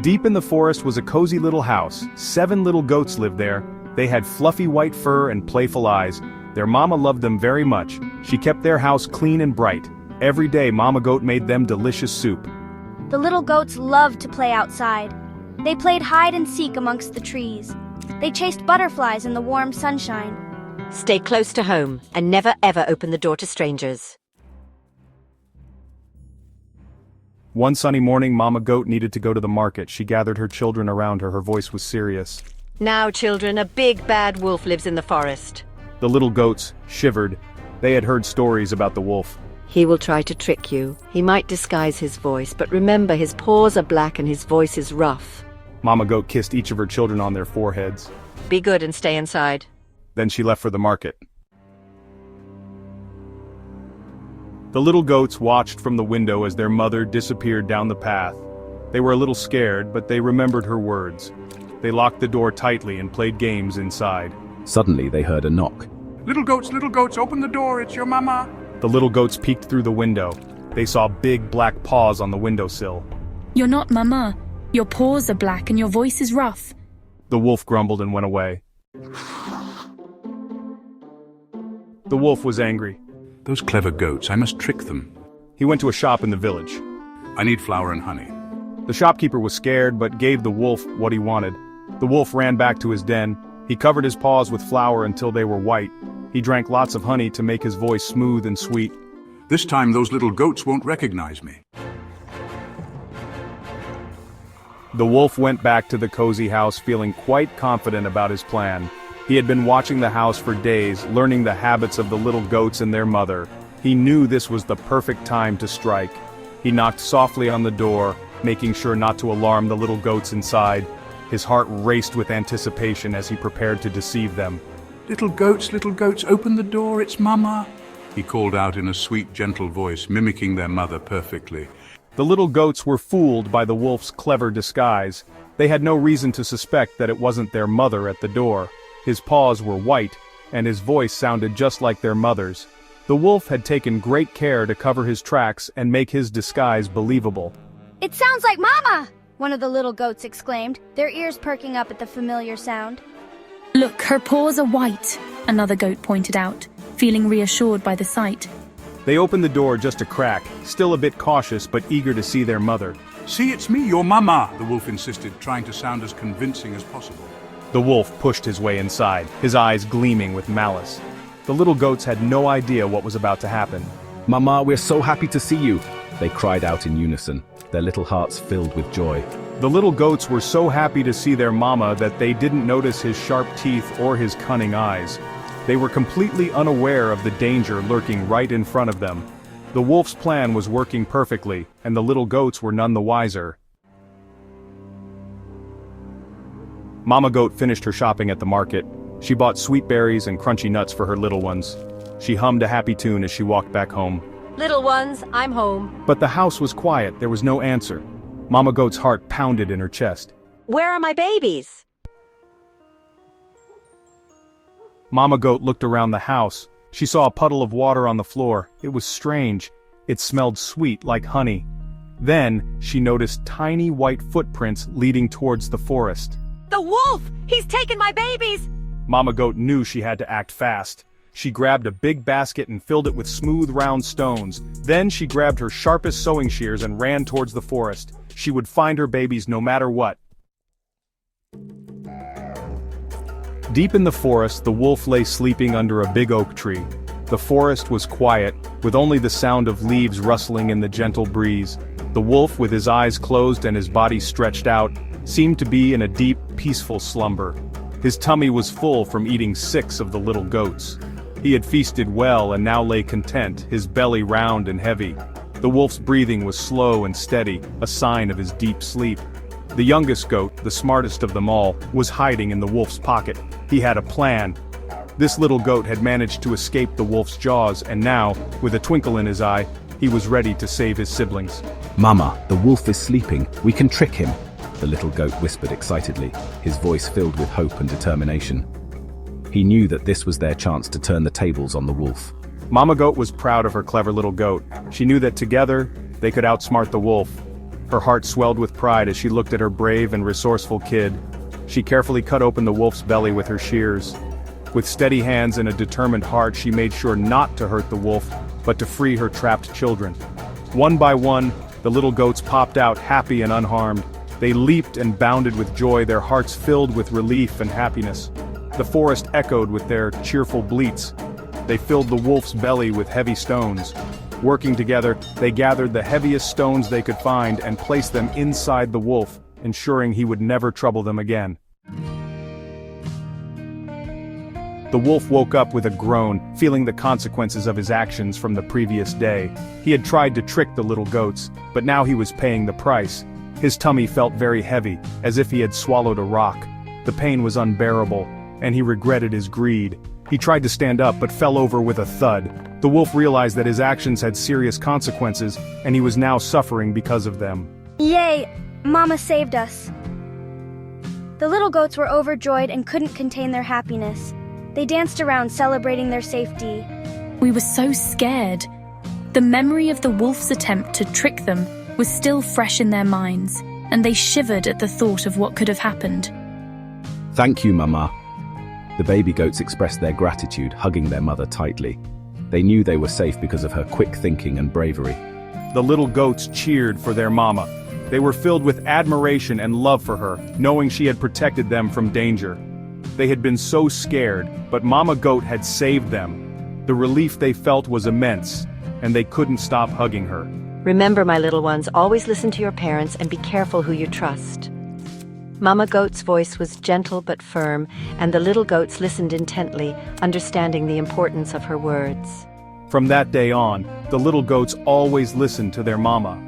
Deep in the forest was a cozy little house. 7 little goats lived there. They had fluffy white fur and playful eyes. Their mama loved them very much. She kept their house clean and bright. Every day Mama Goat made them delicious soup. The little goats loved to play outside. They played hide and seek amongst the trees. They chased butterflies in the warm sunshine. Stay close to home and never ever open the door to strangers. One sunny morning, Mama Goat needed to go to the market. She gathered her children around her. Her voice was serious. Now, children, a big bad wolf lives in the forest. The little goats shivered. They had heard stories about the wolf. He will try to trick you. He might disguise his voice, but remember, his paws are black and his voice is rough. Mama Goat kissed each of her children on their foreheads. Be good and stay inside. Then she left for the market. The little goats watched from the window as their mother disappeared down the path. They were a little scared, but they remembered her words. They locked the door tightly and played games inside. Suddenly they heard a knock. Little goats, open the door, it's your mama. The little goats peeked through the window. They saw big black paws on the windowsill. You're not Mama. Your paws are black and your voice is rough. The wolf grumbled and went away. The wolf was angry. Those clever goats, I must trick them. He went to a shop in the village. I need flour and honey. The shopkeeper was scared but gave the wolf what he wanted. The wolf ran back to his den. He covered his paws with flour until they were white. He drank lots of honey to make his voice smooth and sweet. This time those little goats won't recognize me. The wolf went back to the cozy house feeling quite confident about his plan. He had been watching the house for days, learning the habits of the little goats and their mother. He knew this was the perfect time to strike. He knocked softly on the door, making sure not to alarm the little goats inside. His heart raced with anticipation as he prepared to deceive them. Little goats, open the door, it's Mama. He called out in a sweet, gentle voice, mimicking their mother perfectly. The little goats were fooled by the wolf's clever disguise. They had no reason to suspect that it wasn't their mother at the door. His paws were white, and his voice sounded just like their mother's. The wolf had taken great care to cover his tracks and make his disguise believable. It sounds like Mama! One of the little goats exclaimed, their ears perking up at the familiar sound. Look, her paws are white, another goat pointed out, feeling reassured by the sight. They opened the door just a crack, still a bit cautious but eager to see their mother. See, it's me, your Mama, the wolf insisted, trying to sound as convincing as possible. The wolf pushed his way inside, his eyes gleaming with malice. The little goats had no idea what was about to happen. Mama, we're so happy to see you, they cried out in unison, their little hearts filled with joy. The little goats were so happy to see their mama that they didn't notice his sharp teeth or his cunning eyes. They were completely unaware of the danger lurking right in front of them. The wolf's plan was working perfectly, and the little goats were none the wiser. Mama Goat finished her shopping at the market. She bought sweet berries and crunchy nuts for her little ones. She hummed a happy tune as she walked back home. Little ones, I'm home. But the house was quiet. There was no answer. Mama Goat's heart pounded in her chest. Where are my babies? Mama Goat looked around the house. She saw a puddle of water on the floor. It was strange. It smelled sweet like honey. Then, she noticed tiny white footprints leading towards the forest. The wolf! He's taken my babies! Mama Goat knew she had to act fast. She grabbed a big basket and filled it with smooth round stones. Then she grabbed her sharpest sewing shears and ran towards the forest. She would find her babies no matter what. Deep in the forest, the wolf lay sleeping under a big oak tree. The forest was quiet, with only the sound of leaves rustling in the gentle breeze. The wolf, with his eyes closed and his body stretched out, seemed to be in a deep, peaceful slumber. His tummy was full from eating 6 of the little goats. He had feasted well and now lay content, his belly round and heavy. The wolf's breathing was slow and steady, a sign of his deep sleep. The youngest goat, the smartest of them all, was hiding in the wolf's pocket. He had a plan. This little goat had managed to escape the wolf's jaws, and now, with a twinkle in his eye, he was ready to save his siblings. Mama, the wolf is sleeping. We can trick him, the little goat whispered excitedly, his voice filled with hope and determination. He knew that this was their chance to turn the tables on the wolf. Mama Goat was proud of her clever little goat. She knew that together, they could outsmart the wolf. Her heart swelled with pride as she looked at her brave and resourceful kid. She carefully cut open the wolf's belly with her shears. With steady hands and a determined heart, she made sure not to hurt the wolf, but to free her trapped children. One by one, the little goats popped out happy and unharmed. They leaped and bounded with joy, their hearts filled with relief and happiness. The forest echoed with their cheerful bleats. They filled the wolf's belly with heavy stones. Working together, they gathered the heaviest stones they could find and placed them inside the wolf, ensuring he would never trouble them again. The wolf woke up with a groan, feeling the consequences of his actions from the previous day. He had tried to trick the little goats, but now he was paying the price. His tummy felt very heavy, as if he had swallowed a rock. The pain was unbearable, and he regretted his greed. He tried to stand up but fell over with a thud. The wolf realized that his actions had serious consequences, and he was now suffering because of them. Yay! Mama saved us. The little goats were overjoyed and couldn't contain their happiness. They danced around celebrating their safety. We were so scared. The memory of the wolf's attempt to trick them was still fresh in their minds, and they shivered at the thought of what could have happened. Thank you, Mama. The baby goats expressed their gratitude, hugging their mother tightly. They knew they were safe because of her quick thinking and bravery. The little goats cheered for their mama. They were filled with admiration and love for her, knowing she had protected them from danger. They had been so scared, but Mama Goat had saved them. The relief they felt was immense, and they couldn't stop hugging her. Remember, my little ones, always listen to your parents and be careful who you trust. Mama Goat's voice was gentle but firm, and the little goats listened intently, understanding the importance of her words. From that day on, the little goats always listened to their mama.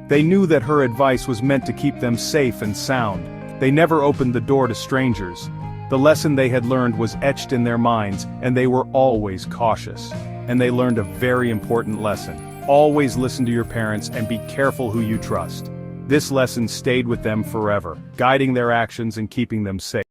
They knew that her advice was meant to keep them safe and sound. They never opened the door to strangers. The lesson they had learned was etched in their minds, and they were always cautious. And they learned a very important lesson. Always listen to your parents and be careful who you trust. This lesson stayed with them forever, guiding their actions and keeping them safe.